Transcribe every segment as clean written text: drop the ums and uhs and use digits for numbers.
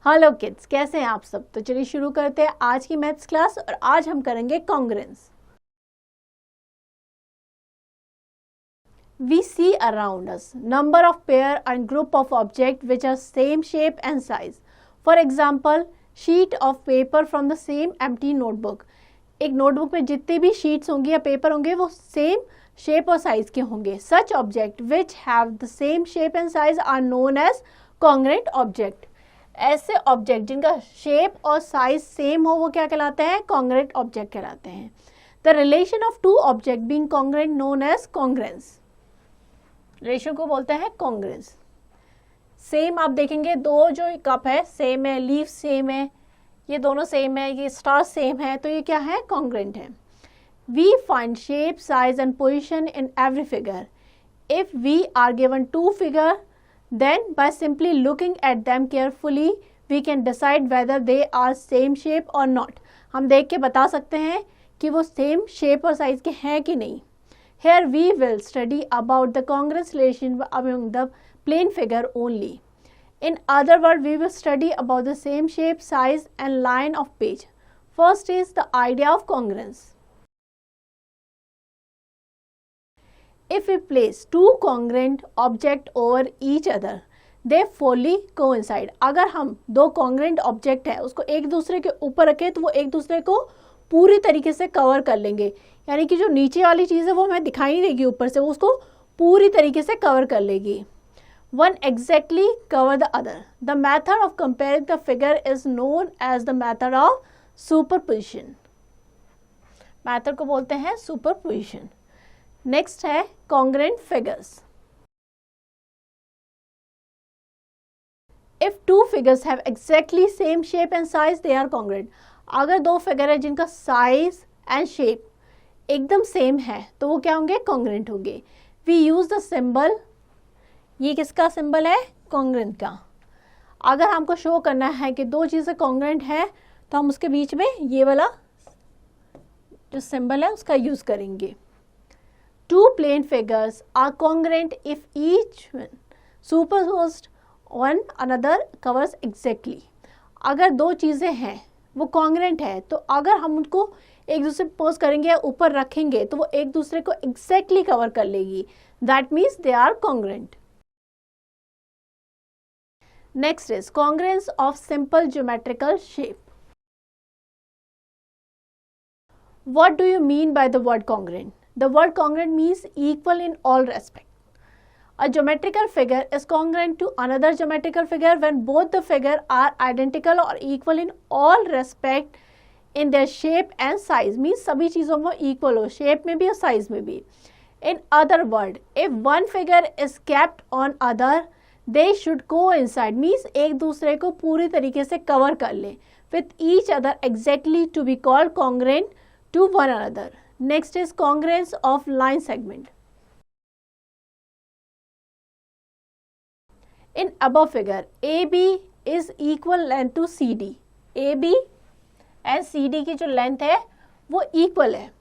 Hello kids, कैसे हैं आप सब। तो चलिए शुरू करते हैं आज की मैथ्स क्लास और आज हम करेंगे congruence. We see around us number of pair and group of objects which are same shape and size. For example, sheet of paper from the same empty notebook. एक नोटबुक में जितने भी sheets होंगी या पेपर होंगे वो same shape और size के होंगे. Such object which have the same shape and size are known as congruent object. ऐसे ऑब्जेक्ट जिनका शेप और साइज सेम हो वो क्या कहलाते हैं? कॉन्ग्रुएंट ऑब्जेक्ट कहलाते हैं. The relation of two object being congruent known as congruence. Ratio को बोलते हैं कॉन्ग्रुएंस. सेम आप देखेंगे दो जो कप है सेम है, लीफ सेम है, ये दोनों सेम है, ये स्टार सेम है, तो ये क्या है? कॉन्ग्रुएंट है. We find shape size and position in every figure. If we are given two figure, then by simply looking at them carefully we can decide whether they are same shape or not. हम देख के बता सकते हैं कि वो same shape और size के हैं कि नहीं. Here we will study about the congruence relation among the plane figure only. In other words, we will study about the same shape, size and line of page. First is the idea of congruence. If we place two congruent objects over each other, they fully coincide. अगर हम दो congruent object है उसको एक दूसरे के ऊपर रखें तो वो एक दूसरे को पूरी तरीके से कवर कर लेंगे. यानी कि जो नीचे वाली चीज़ है वो हमें दिखाई नहीं देगी ऊपर से, वो उसको पूरी तरीके से कवर कर लेगी. One exactly cover the other. The method of comparing the figure is known as the method of superposition. Method को बोलते हैं superposition. नेक्स्ट है congruent figures. If two figures have exactly same shape and size they are congruent. अगर दो figure है जिनका size and shape एकदम same है तो वो क्या होंगे? कॉन्ग्रुएंट होंगे. We use the symbol. ये किसका सिंबल है? कॉन्ग्रुएंट का. अगर हमको शो करना है कि दो चीज़ें कॉन्ग्रुएंट है तो हम उसके बीच में ये वाला जो सिंबल है उसका यूज करेंगे. Two plane figures are congruent if each one superposed on another covers exactly. अगर दो चीज़ें हैं वो congruent है तो अगर हम उनको एक दूसरे पोज करेंगे या ऊपर रखेंगे तो वो एक दूसरे को exactly कवर कर लेगी. That means they are congruent. Next is congruence of simple geometrical shape. What do you mean by the word congruent? The word congruent means equal in all respects. A geometrical figure is congruent to another geometrical figure when both the figures are identical or equal in all respect in their shape and size. Means सभी चीज़ों में equal हो, shape में भी और size में भी. In other words, if one figure is kept on other, they should coincide. Means एक दूसरे को पूरी तरीके से cover कर ले with each other exactly to be called congruent to one another. Next is congruence of line segment. In above figure, AB is equal length to CD. AB and CD की जो length है वो equal है.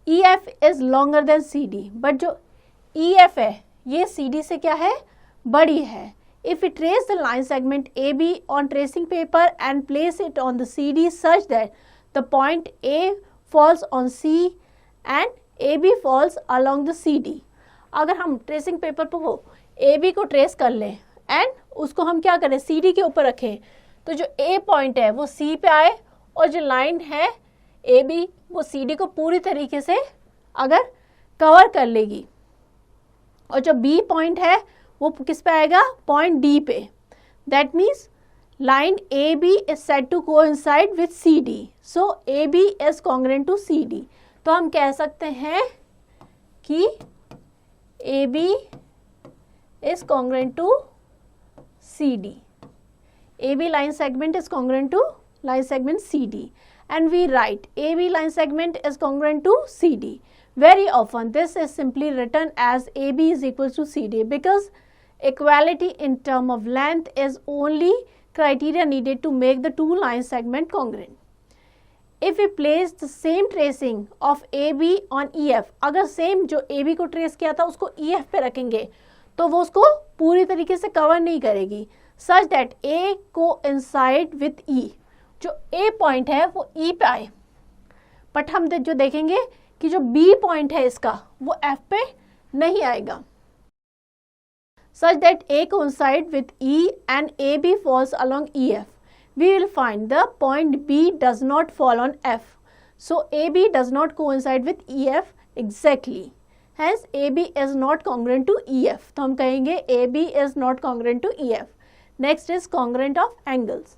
EF is longer than CD, but जो EF है ये CD से क्या है? बड़ी है. If we trace the line segment AB on tracing paper and place it on the CD such that the point A falls on C and AB falls along the CD. अगर हम tracing paper पर वो AB को trace कर लें and उसको हम क्या करें? CD के ऊपर रखें तो जो A पॉइंट है वो C पे आए और जो लाइन है AB वो CD को पूरी तरीके से अगर कवर कर लेगी और जो B पॉइंट है वो किस पे आएगा? पॉइंट D पे. That means line AB is said to coincide with CD. So AB is congruent to CD. तो हम कह सकते हैं कि AB is congruent to CD. AB line segment is congruent to line segment CD. And we write AB line segment is congruent to CD. Very often this is simply written as AB is equal to CD because equality in term of length is only criteria needed to make the two line segment congruent. If we place the same tracing of AB on EF, अगर same जो AB को trace किया था उसको EF पे रखेंगे तो वो उसको पूरी तरीके से कवर नहीं करेगी. Such that A coincide with E, जो ए पॉइंट है वो ई पे आए, बट हम जो देखेंगे कि जो बी पॉइंट है इसका वो एफ पे नहीं आएगा। Such that A coincide with E and A B falls along E F, we will find the point B does not fall on F, so A B does not coincide with E F exactly, hence AB is not congruent to EF, तो हम कहेंगे AB is not congruent to EF. Next is congruent of angles.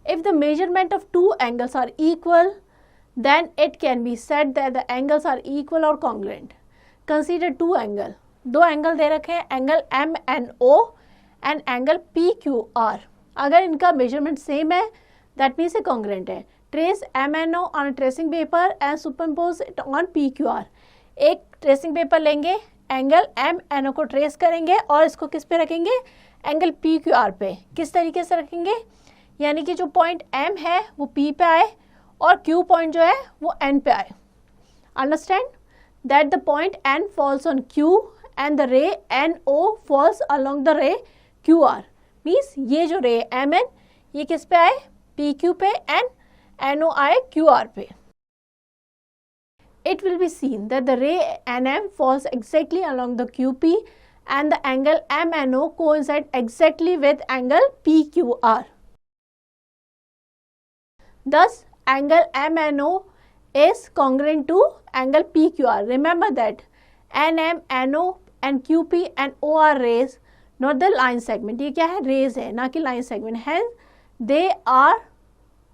If the measurement of two angles are equal, then it can be said that the angles are equal or congruent. Consider two angle, दो angle दे रखे हैं, angle MNO and angle PQR. अगर इनका measurement same है that means ये congruent है. Trace MNO on tracing paper and superimpose it on PQR. एक tracing paper लेंगे, एंगल MNO को ट्रेस करेंगे और इसको किस पे रखेंगे, एंगल PQR पे. किस तरीके से रखेंगे, यानी कि जो पॉइंट M है वो P पे आए और Q पॉइंट जो है वो N पे आए. Understand that the point N falls on Q and the ray NO falls along the ray QR. Means ये जो रे MN ये किस पे आए, PQ पे, एंड NO आए QR पे. It will be seen that the ray NM falls exactly along the QP and the angle MNO coincide exactly with angle PQR. Thus, angle MNO is congruent to angle PQR. Remember that NM, NO and QP and O are rays, not the line segment. ये क्या है, rays है, ना कि line segment. Hence, they are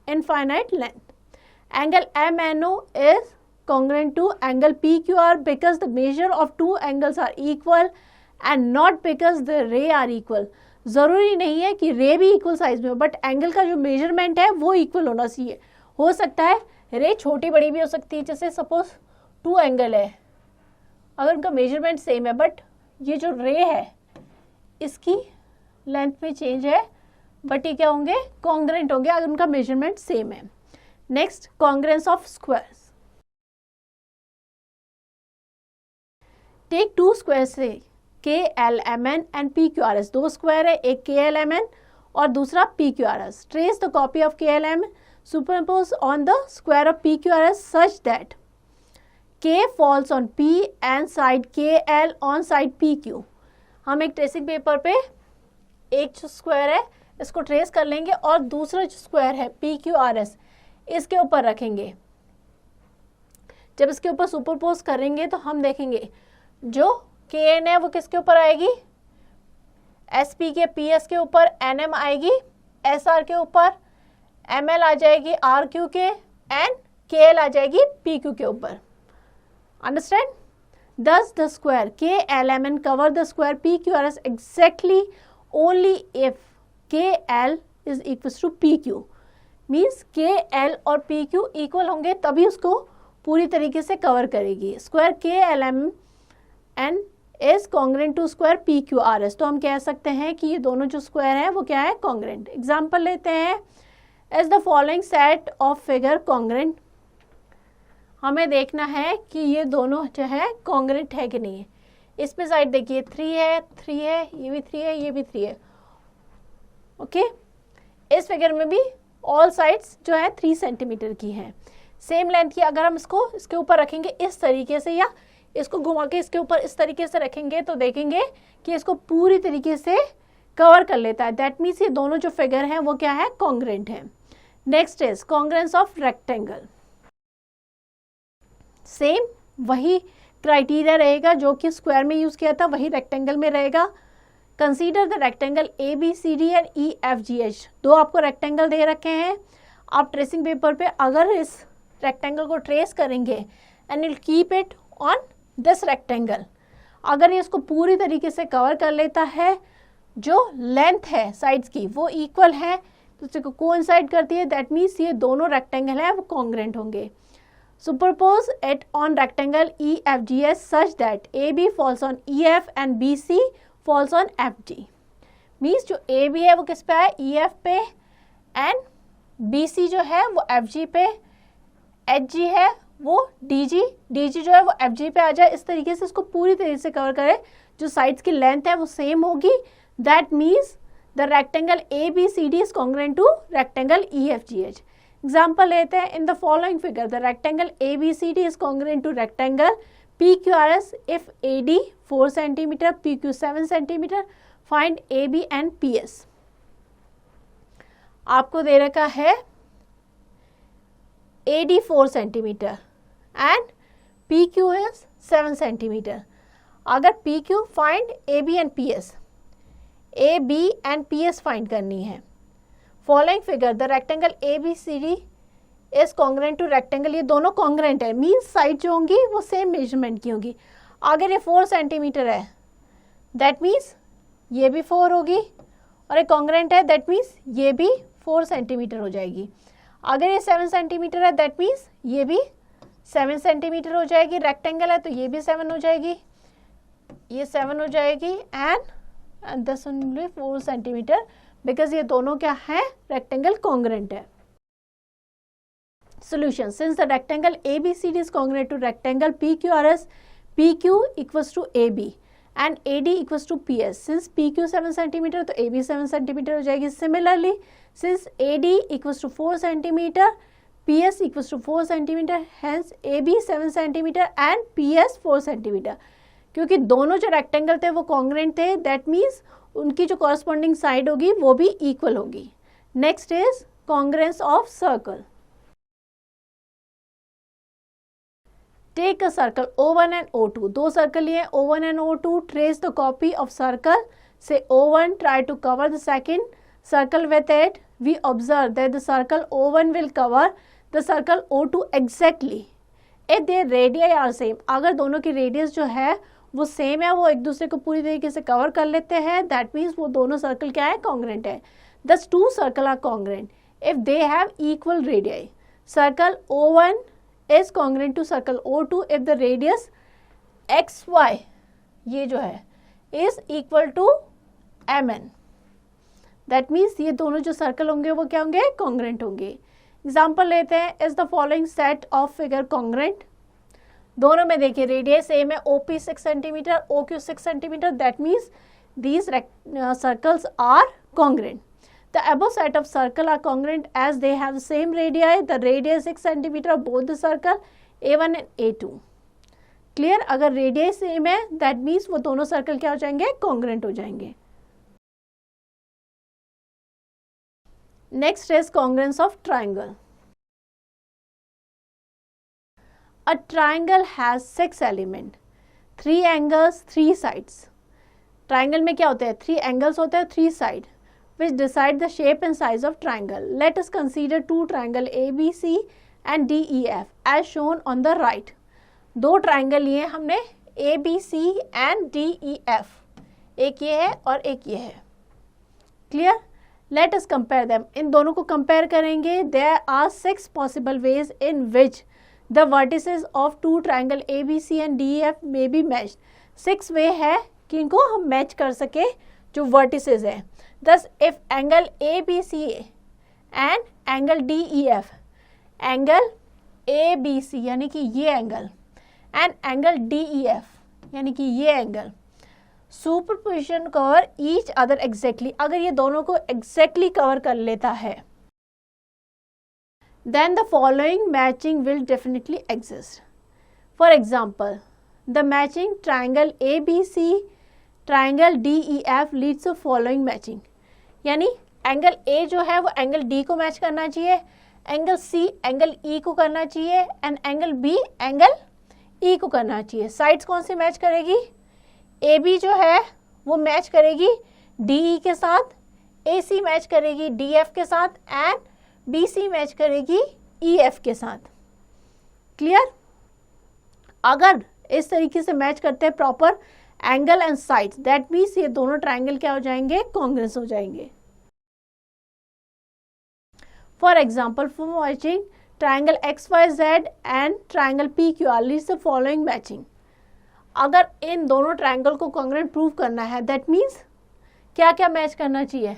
infinite length. Angle MNO is congruent to angle PQR because the measure of two angles are equal and not because the ray are equal. ज़रूरी नहीं है कि रे भी इक्वल साइज में हो, but angle का जो मेजरमेंट है वो इक्वल होना चाहिए. हो सकता है रे छोटी बड़ी भी हो सकती है, जैसे सपोज टू एंगल है, अगर उनका मेजरमेंट सेम है बट ये जो रे है इसकी लेंथ में चेंज है, बट ये क्या होंगे, कॉन्ग्रेंट होंगे अगर उनका मेजरमेंट सेम है. Next, congruence of squares. Take two square से KLMN एंड PQRS. दो स्क्वायर है, एक KLMN और दूसरा PQRS. Trace the copy of KLMN, superimpose on the square of PQRS such that K falls on P and side KL on side PQ. हम एक tracing paper पे एक जो स्क्वायर है इसको ट्रेस कर लेंगे और दूसरा जो स्क्वायर है PQRS इसके ऊपर रखेंगे. जब इसके ऊपर सुपरपोज करेंगे तो हम देखेंगे जो KN है वो किसके ऊपर आएगी, SP के PS के ऊपर, NM आएगी SR के ऊपर, ML आ जाएगी RQ के, एंड KL आ जाएगी PQ के ऊपर. Understand. Thus the square KLMN cover the square PQRS exactly only if KL is equals to PQ. Means KL और PQ इक्वल होंगे तभी उसको पूरी तरीके से कवर करेगी. Square KLMN is congruent to square PQRS. तो हम कह सकते हैं कि ये दोनों जो स्क्वायर हैं वो क्या है, कॉन्ग्रेंट. एग्जाम्पल लेते हैं, as the following set of figure congruent. हमें देखना है कि ये दोनों जो है कॉन्ग्रेंट है कि नहीं है. इस पे साइड देखिए 3 है, 3 है, ये भी 3 है, ये भी 3 है. ओके इस फिगर में भी ऑल साइड्स जो है 3 सेंटीमीटर की हैं, सेम लेंथ की. अगर हम इसको इसके ऊपर रखेंगे इस तरीके से या इसको घुमा के इसके ऊपर इस तरीके से रखेंगे तो देखेंगे कि इसको पूरी तरीके से कवर कर लेता है. दैट मीन्स ये दोनों जो फिगर हैं वो क्या है, कॉन्ग्रेंट है. Next is congruence of rectangle. Same वही क्राइटेरिया रहेगा जो कि स्क्वायर में यूज किया था, वही रेक्टेंगल में रहेगा. Consider the rectangle ABCD and EFGH. दो आपको रेक्टेंगल दे रखे हैं. आप ट्रेसिंग पेपर पे अगर इस रेक्टेंगल को ट्रेस करेंगे and will keep it on this rectangle, अगर ये इसको पूरी तरीके से कवर कर लेता है, जो लेंथ है साइड्स की वो इक्वल है, तो उसको कोइंसाइड करती है, दैट मीन्स ये दोनों रेक्टेंगल हैं वो कॉन्ग्रेंट होंगे. Superpose it on rectangle EFGH such that AB falls on EF and BC falls on FG. Means जो AB है वो किस पे है, EF पे, एंड BC जो है वो FG पे, HG है वो DG जो है वो FG पे आ जाए. इस तरीके से इसको पूरी तरीके से कवर करे जो साइड्स की लेंथ है वो सेम होगी, that means the rectangle ABCD is congruent to rectangle EFGH. Example लेते हैं. In the following figure the rectangle ABCD is congruent to rectangle PQRS if AD 4 cm, PQ 7 cm, find AB and PS. आपको दे रखा है AD 4 cm and PQ is 7 cm. अगर PQ find AB and PS, AB and PS find करनी है. Following figure the rectangle ABCD is congruent to rectangle, ये दोनों congruent है, मीन्स साइड जो होंगी वो सेम मेजरमेंट की होगी. अगर ये 4 सेंटीमीटर है दैट मीन्स ये भी 4 होगी, और ये कॉन्ग्रुएंट है दैट मीन्स ये भी 4 सेंटीमीटर हो जाएगी. अगर ये 7 सेंटीमीटर है दैट मीन्स ये भी 7 सेंटीमीटर हो जाएगी. रेक्टेंगल है तो ये भी 7 हो जाएगी, ये 7 हो जाएगी and this only 4 centimetre, because ये दोनों क्या है, रेक्टेंगल कॉन्ग्रुएंट है. Solution. Since the rectangle ABCD is congruent to rectangle PQRS, PQ equals to AB and AD equals to PS. Since PQ 7 cm तो AB 7 cm हो जाएगी. Similarly, since AD equals to 4 cm, PS equals to 4 cm, hence AB 7 cm and PS 4 cm. क्योंकि दोनों जो rectangle थे वो congruent थे, that means उनकी जो कॉरस्पॉन्डिंग साइड होगी वो भी इक्वल होगी. Next is congruence of circle. Take a circle O1 and O2. दो सर्कल लिए O1 and O2. Trace the copy of circle. से O1 try to cover the second circle with it. We observe that the circle O1 will cover the circle O2 exactly if their radius are same. अगर दोनों की radius जो है वो same है, वो एक दूसरे को पूरी तरीके से कवर कर लेते हैं, दैट मीन्स वो दोनों सर्कल क्या है, कॉन्ग्रुएंट है. Thus two circle are congruent if they have equal radius. Circle O1 is congruent to circle O2 if the radius XY ये जो है is equal to MN. That means ये दोनों जो सर्कल होंगे वो क्या होंगे, congruent होंगे. एग्जाम्पल लेते हैं. is the following set of figure congruent. दोनों में देखिए रेडियस सेम है, OP 6 cm, OQ 6 cm. That means these circles are congruent. The above set of circle are congruent as they have the same radii. The radius 6 cm of both the circle A1 and A2. Clear? अगर radii same है that means वो दोनों circle क्या हो जाएंगे, congruent हो जाएंगे. Next is congruence of triangle. A triangle has 6 elements, 3 angles, 3 sides. Triangle में क्या होते हैं, 3 angles होते हैं, 3 sides, which decide the shape and size of triangle. Let us consider two triangle ABC and DEF as shown on the right. दो triangle लिए हमने ABC and DEF. एक ये है और एक ये है. Clear? Let us compare them. इन दोनों को compare करेंगे. There are 6 possible ways in which the vertices of two triangle ABC and DEF may be matched. 6 way है कि इनको हम मैच कर सके जो vertices है. Thus, if angle ABC and angle DEF, angle ABC यानी कि ये एंगल and angle DEF यानी कि ये angle superposition cover each other exactly, अगर ये दोनों को एग्जैक्टली कवर कर लेता है, then the following matching will definitely exist. For example, the matching triangle ABC triangle DEF leads to following matching. यानी एंगल A जो है वो एंगल D को मैच करना चाहिए, एंगल C एंगल E को करना चाहिए and angle B angle E को करना चाहिए. साइड्स कौन सी मैच करेगी, AB जो है वो मैच करेगी DE के साथ, AC मैच करेगी DF के साथ एंड BC मैच करेगी EF के साथ. क्लियर? अगर इस तरीके से मैच करते हैं proper angle and sides, that means ये दोनों ट्राइंगल क्या हो जाएंगे, कॉन्ग्रुएंस हो जाएंगे. For example, for matching triangle XYZ and triangle PQR leads the following matching. अगर इन दोनों ट्राइंगल को कॉन्ग्रुएंट प्रूव करना है, दैट मीन्स क्या क्या मैच करना चाहिए,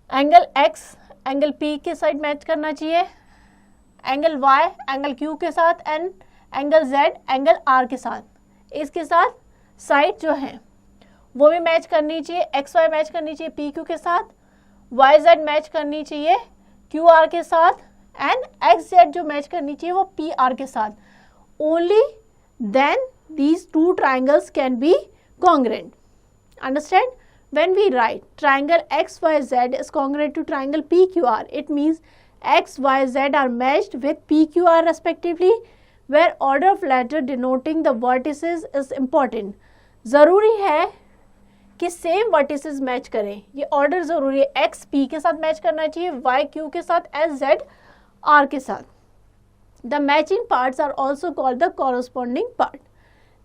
एंगल X एंगल P के साइड मैच करना चाहिए, एंगल Y एंगल Q के साथ and angle Z angle R के साथ. इसके साथ साइड जो है वो भी मैच करनी चाहिए, एक्स वाई मैच करनी चाहिए पी क्यू के साथ, वाई जेड मैच करनी चाहिए क्यू आर के साथ, एंड एक्स जेड जो मैच करनी चाहिए वो पी आर के साथ. Only then these two triangles can be congruent. Understand? When we write triangle XYZ is congruent to triangle PQR, it means XYZ are matched with PQR respectively, where order of letter denoting the vertices is important. ज़रूरी है कि same vertices match करें, ये order ज़रूरी है. X P के साथ match करना चाहिए, वाई क्यू के साथ, एस जेड आर के साथ. The matching parts are also called the corresponding part.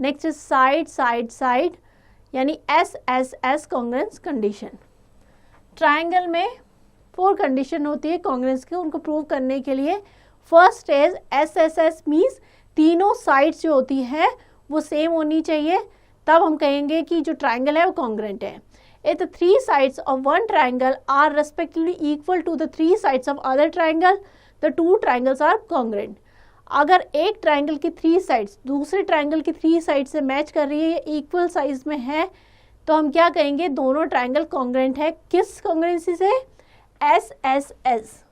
Next is side side side यानी S S S congruence condition. Triangle में 4 कंडीशन होती है कॉन्ग्रेंस के, उनको प्रूव करने के लिए. First is S S S means तीनों साइड्स जो होती है वो सेम होनी चाहिए, तब हम कहेंगे कि जो ट्राइंगल है वो कॉन्ग्रेंट है. If the 3 sides of one triangle are respectively equal to the 3 sides of other triangle, the 2 triangles are congruent. अगर एक ट्राइंगल की 3 साइड्स दूसरे ट्राइंगल की 3 साइड से मैच कर रही है, इक्वल साइज में है, तो हम क्या कहेंगे, दोनों ट्राइंगल कॉन्ग्रेंट है. किस कॉन्ग्रेंसी से? एस एस एस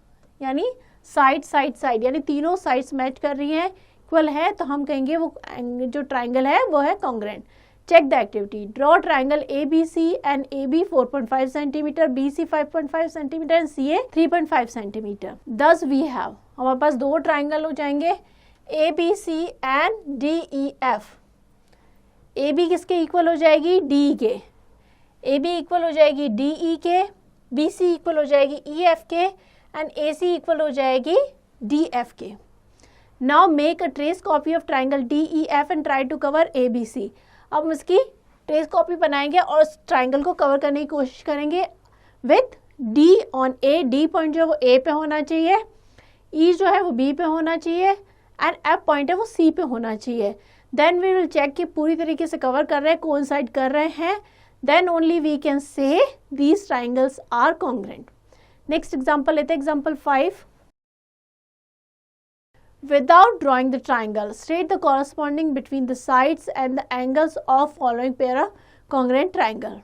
यानी साइड साइड साइड, यानी तीनों साइड्स मैच कर रही है, इक्वल है, तो हम कहेंगे वो जो ट्राइंगल है वो है congruent. Check the activity. Draw triangle ABC and AB 4.5 cm, BC 5.5 cm and CA 3.5 cm. Thus we have, हमारे पास 2 ट्राइंगल हो जाएंगे ABC and DEF. AB किसके इक्वल हो जाएगी? DE के. AB इक्वल हो जाएगी DE के, BC इक्वल हो जाएगी EF के एंड AC इक्वल हो जाएगी DF के. Now make a trace copy of triangle DEF and try to cover ABC. अब हम इसकी ट्रेस कॉपी बनाएंगे और उस ट्राइंगल को कवर करने की कोशिश करेंगे with D on A. D point जो है वो A पे होना चाहिए, E जो है वो B पे होना चाहिए एंड F पॉइंट है वो C पे होना चाहिए. देन वी विल चेक कि पूरी तरीके से कवर कर रहे हैं, कोइंसाइड कर रहे हैं, then only we can say these triangles are congruent. Next example लेते हैं, example 5. Without drawing the triangle, state the corresponding between the sides and the angles of following pair of congruent triangle.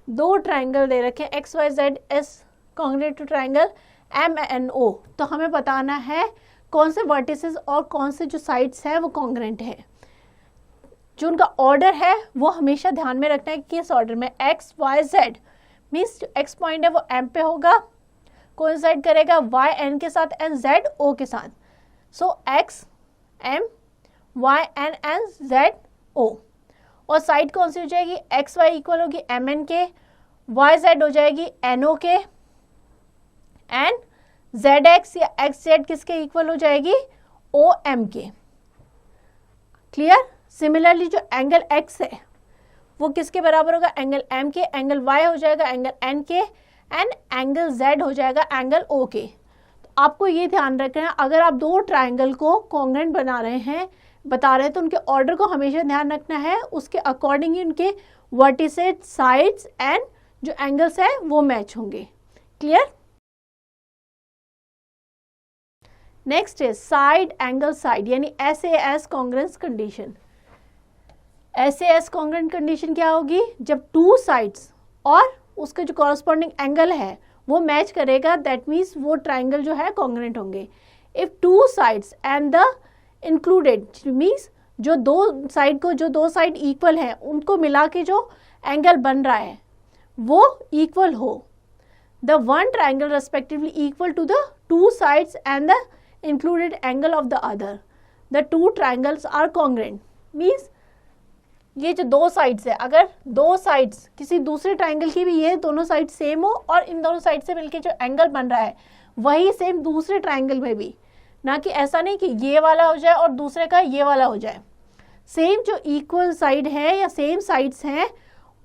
2 triangle दे रखे X Y Z is congruent to triangle M N O. तो हमें बताना है कौन से vertices और कौन से जो साइड्स हैं वो कॉन्ग्रेंट है. जो उनका ऑर्डर है वो हमेशा ध्यान में रखना है कि किस ऑर्डर में. एक्स वाई जेड मीन्स जो एक्स पॉइंट है वो एम पे होगा, कोइंसाइड करेगा वाई एन के साथ एंड जेड ओ के साथ. So X M Y N N Z O. और साइड कौन सी हो जाएगी? एक्स वाई इक्वल होगी एम एन के, वाई जेड हो जाएगी एन ओ के एंड जेड एक्स या एक्स जेड किसके इक्वल हो जाएगी? ओ एम के. क्लियर? सिमिलरली जो एंगल एक्स है वो किसके बराबर होगा? एंगल एम के. एंगल वाई हो जाएगा एंगल एन के एंड एंगल जेड हो जाएगा एंगल ओ के. आपको ये ध्यान रखना है, अगर आप 2 ट्राइंगल को कॉन्ग्रेंट बना रहे हैं, बता रहे हैं, तो उनके ऑर्डर को हमेशा ध्यान रखना है, उसके अकॉर्डिंग ही उनके वर्टिसेस, साइड्स एंड जो एंगल्स है वो मैच होंगे. क्लियर? नेक्स्ट है साइड एंगल साइड यानी SAS congruence condition. SAS congruent condition क्या होगी? जब 2 साइड्स और उसका जो कॉरस्पॉन्डिंग एंगल है वो मैच करेगा, दैट मीन्स वो ट्राइंगल जो है कॉन्ग्रेंट होंगे. If 2 sides and the included means जो 2 साइड को जो 2 साइड इक्वल है उनको मिला के जो एंगल बन रहा है वो इक्वल हो. The one triangle respectively equal to the 2 sides and the included angle of the other. The 2 triangles are congruent means ये जो 2 साइड्स है, अगर 2 साइड्स किसी दूसरे ट्राइंगल की भी ये दोनों साइड सेम हो और इन दोनों साइड से मिलके जो एंगल बन रहा है वही सेम दूसरे ट्राइंगल में भी, ना कि ऐसा नहीं कि ये वाला हो जाए और दूसरे का ये वाला हो जाए. सेम जो इक्वल साइड है या सेम साइड्स हैं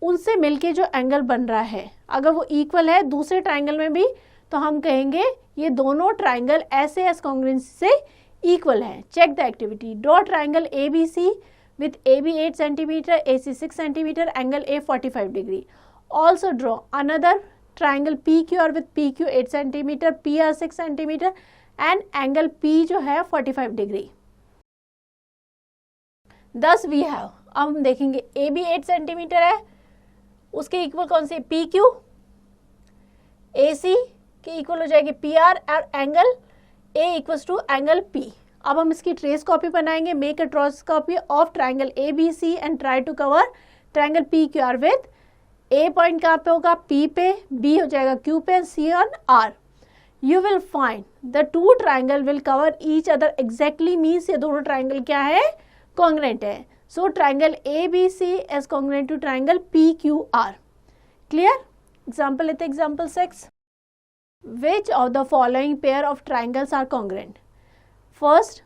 उनसे मिलके जो एंगल बन रहा है अगर वो इक्वल है दूसरे ट्राइंगल में भी, तो हम कहेंगे ये दोनों ट्राइंगल SAS कॉन्ग्रेंसी से इक्वल है. Check the activity. Draw triangle ABC with AB 8 cm, AC 6 cm, angle A 45 degree. Also draw another triangle PQR with PQ 8 cm, PR 6 cm and angle P जो है 45 degree. Thus we have, अब हम देखेंगे A B 8 centimetre है, उसके equal कौन C P Q, ए सी के equal हो जाएगी पी आर और angle A equals to angle P. अब हम इसकी ट्रेस कॉपी बनाएंगे, make a trace copy of triangle A B C and try to cover triangle P Q R with A point कहाँ पे होगा पी पे, B हो जाएगा क्यू पे, C on R. You will find the two triangle will cover each other exactly, means ये दोनों triangle क्या है कॉन्ग्रेंट है। So triangle A B C is congruent to triangle P Q R. Clear? Example लेते example 6। Which of the following pair of triangles are congruent. First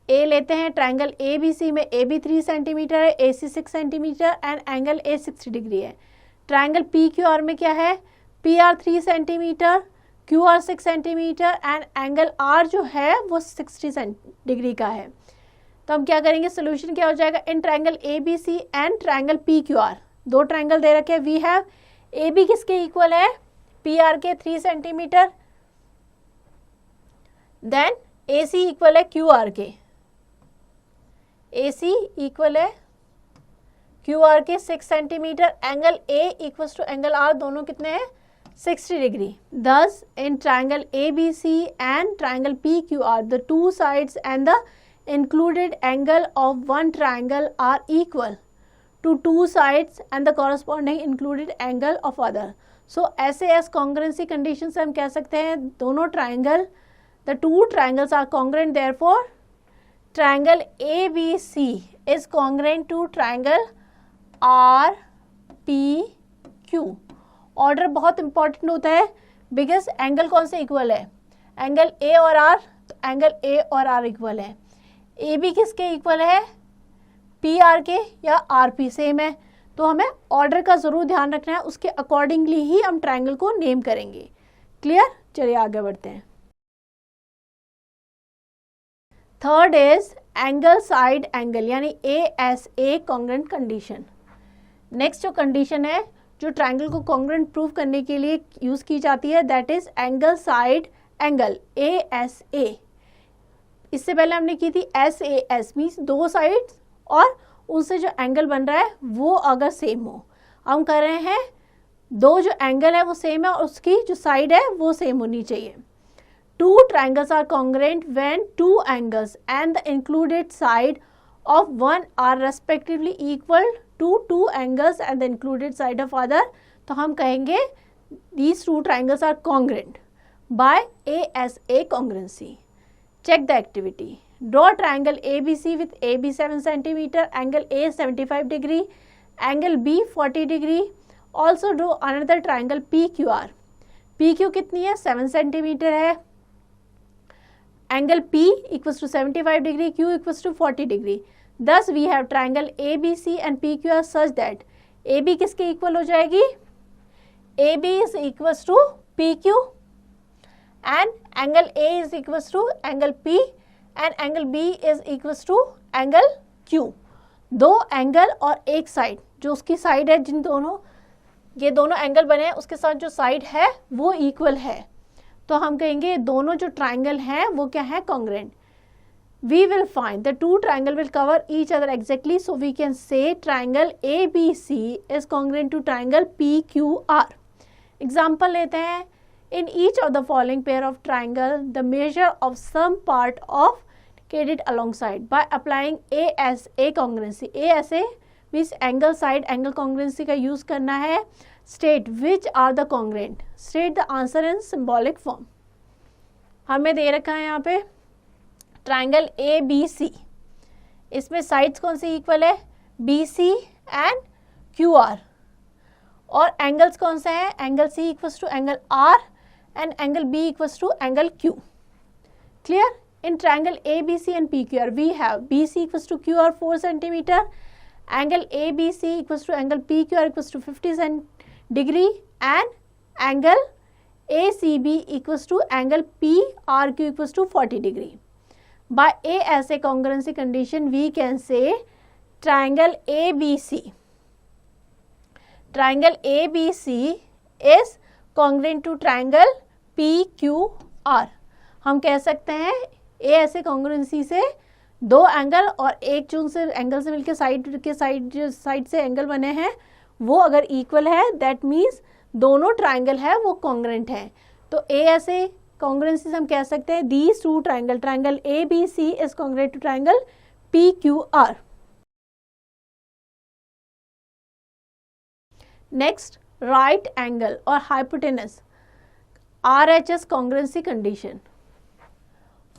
A लेते हैं, triangle A B सी में A B 3 centimetre है, A C 6 centimetre and angle A 60 degree है। Triangle P Q R में क्या है, P R 3 centimetre, Q R 6 centimetre and angle R जो है वो 60 डिग्री का है। तो हम क्या करेंगे, सोल्यूशन क्या हो जाएगा, in triangle A B C and triangle P Q R, दो ट्राइंगल दे रखे हैं। वी हैव ए बी किसके इक्वल है, पी आर के 3 centimetre, then A C equal है क्यू आर के, ए सी इक्वल है क्यू आर के 6 centimetre, angle A equals to angle R, दोनों कितने हैं 60 degree. Thus in triangle ABC and triangle PQR the two sides and the included angle of one triangle are equal to two sides and the corresponding included angle of other. So ऐसे as congruency condition से हम कह सकते हैं दोनों triangle, the two triangles are congruent, therefore triangle ABC is congruent to triangle RPQ. Order बहुत important होता है बिकॉज एंगल कौन से इक्वल है, एंगल ए और आर, तो एंगल ए और आर इक्वल है। ए बी किसके इक्वल है, पी आर के या आर पी, सेम है। तो हमें ऑर्डर का ज़रूर ध्यान रखना है, उसके अकॉर्डिंगली ही हम ट्राइंगल को नेम करेंगे। क्लियर? चलिए आगे बढ़ते हैं। Third is angle side angle, यानी A S A congruent condition. Next जो कंडीशन है जो ट्राइंगल को कॉन्ग्रेंट प्रूव करने के लिए यूज़ की जाती है, that is angle side angle, A S ए। इससे पहले हमने की एस ए एस, मीन्स दो साइड्स और उनसे जो एंगल बन रहा है वो अगर सेम हो। हम कर रहे हैं दो जो एंगल है वो सेम है और उसकी जो साइड है वो सेम होनी चाहिए। Two triangles are congruent when two angles and the included side of one are respectively equal to two angles and the included side of other. तो हम कहेंगे these two triangles are congruent by ASA congruency. Check the activity. Draw triangle ABC with AB 7 centimeter, angle A 75 degree, angle B 40 degree. Also draw another triangle PQR. PQ कितनी है, 7 centimetre है, angle P equals to 75 degree, Q equals to 40 degree. Thus we have triangle ABC and PQR such that AB किसके equal हो जाएगी, AB is equals to PQ and angle A is equals to angle P and angle B is equals to angle Q. दो angle और एक side, जो उसकी side है, जिन दोनों ये दोनों एंगल बने हैं उसके साथ जो साइड है वो इक्वल है। तो हम कहेंगे दोनों जो ट्राइंगल हैं वो क्या है, congruent. We will find the two triangle will cover each other exactly, so we can say triangle A B C is congruent to triangle P Q R. Example लेते हैं, in each of the following pair of triangle the measure of some part of indicated alongside by applying A S A congruency. A S A means angle side angle congruency का use करना है। State which are the congruent, state the answer in symbolic form. हमें दे रखा है यहाँ पे triangle A B सी, इसमें साइड्स कौन सी इक्वल है, B C and Q R, और एंगल्स कौन से हैं, angle C equals to angle R and angle B equals to angle Q. Clear? In triangle A B C and P Q R we have B C equals to Q R 4 centimetre, angle A B C equals to angle P Q R equals to 50 degree and angle ACB equals to angle PRQ equals to 40 degree. By ASA congruency condition we can say triangle ABC. Triangle ABC is congruent to triangle PQR. हम कह सकते हैं ASA congruency से दो angle और एक जो से एंगल से मिलकर साइड से एंगल बने हैं वो अगर इक्वल है, दैट मीन्स दोनों ट्राइंगल है वो कॉन्ग्रेंट है। तो ए ऐसे कॉन्ग्रेंसी हम कह सकते हैं these two triangle, triangle A B C is congruent to triangle P Q R. Next, right angle और hypotenuse RHS congruency condition.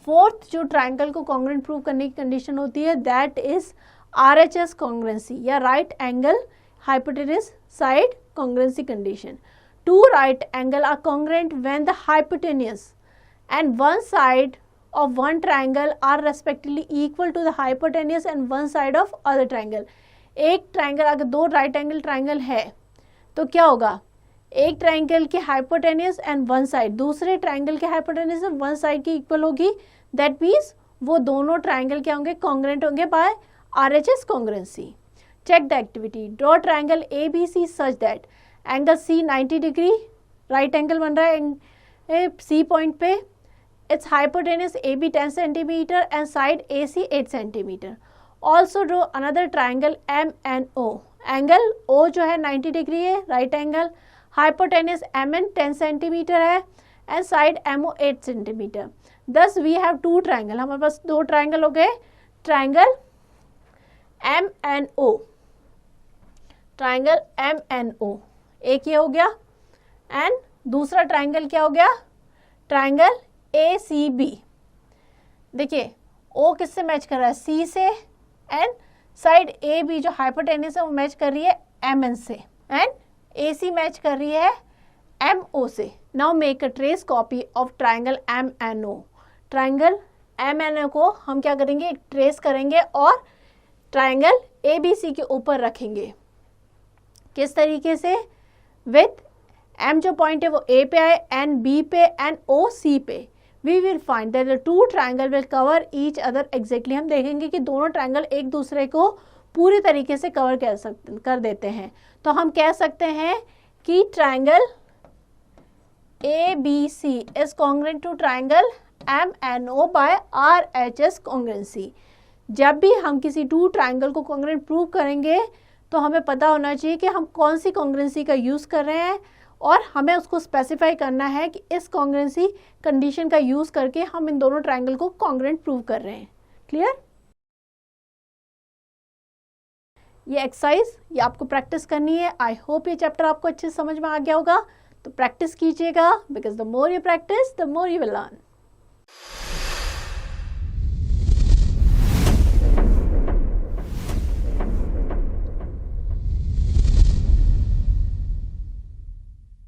Fourth जो ट्राइंगल को कॉन्ग्रेंट प्रूव करने की कंडीशन होती है दैट इज RHS कॉन्ग्रेंसी या right angle hypotenuse side कॉन्ग्रेंसी condition. Two right angle are congruent when the hypotenuse and one side of one triangle are respectively equal to the hypotenuse and one side of other triangle। एक triangle अगर दो right angle triangle है तो क्या होगा, एक triangle के hypotenuse and one side दूसरे ट्राइंगल के हाइपोटेन्यूज वन साइड की इक्वल होगी, दैट मीन्स वो दोनों ट्राइंगल क्या होंगे, कॉन्ग्रेंट होंगे by RHS congruency. Check the activity, draw triangle ABC such that angle C 90 degree, right angle बन रहा है C पॉइंट पे, its hypotenuse AB 10 centimetre and side AC 8 centimetre. Also draw another triangle MNO, angle O जो है 90 degree है, right angle, hypotenuse MN 10 centimetre है and side MO 8 centimetre. दस we have to triangle, हमारे पास दो triangle हो गए, ट्राइंगल MNO, ट्राइंगल MNO एक ये हो गया एंड दूसरा ट्राइंगल क्या हो गया, ट्राइंगल ACB। देखिए O किससे मैच कर रहा है, C से, एंड साइड AB जो हाइपोटेन्यूज है वो मैच कर रही है MN से एंड AC मैच कर रही है MO से। Now make a trace copy of triangle MNO। Triangle MNO को हम क्या करेंगे, एक ट्रेस करेंगे और ट्राइंगल ABC के ऊपर रखेंगे। किस तरीके से, विथ M जो पॉइंट है वो A पे आए, N B पे एंड O C पे। We will find that the two triangle will cover each other exactly. हम देखेंगे कि दोनों ट्राइंगल एक दूसरे को पूरी तरीके से कवर कर देते हैं। तो हम कह सकते हैं कि triangle ABC is congruent to triangle MNO by RHS congruency. जब भी हम किसी टू ट्राइंगल को कॉन्ग्रेंट प्रूव करेंगे तो हमें पता होना चाहिए कि हम कौन सी कॉन्ग्रेंसी का यूज़ कर रहे हैं और हमें उसको स्पेसिफाई करना है कि इस कॉन्ग्रेंसी कंडीशन का यूज़ करके हम इन दोनों ट्राइंगल को कॉन्ग्रेंट प्रूव कर रहे हैं। क्लियर? ये एक्सरसाइज ये आपको प्रैक्टिस करनी है। आई होप ये चैप्टर आपको अच्छे से समझ में आ गया होगा। तो प्रैक्टिस कीजिएगा, because the more you practice the more you will learn.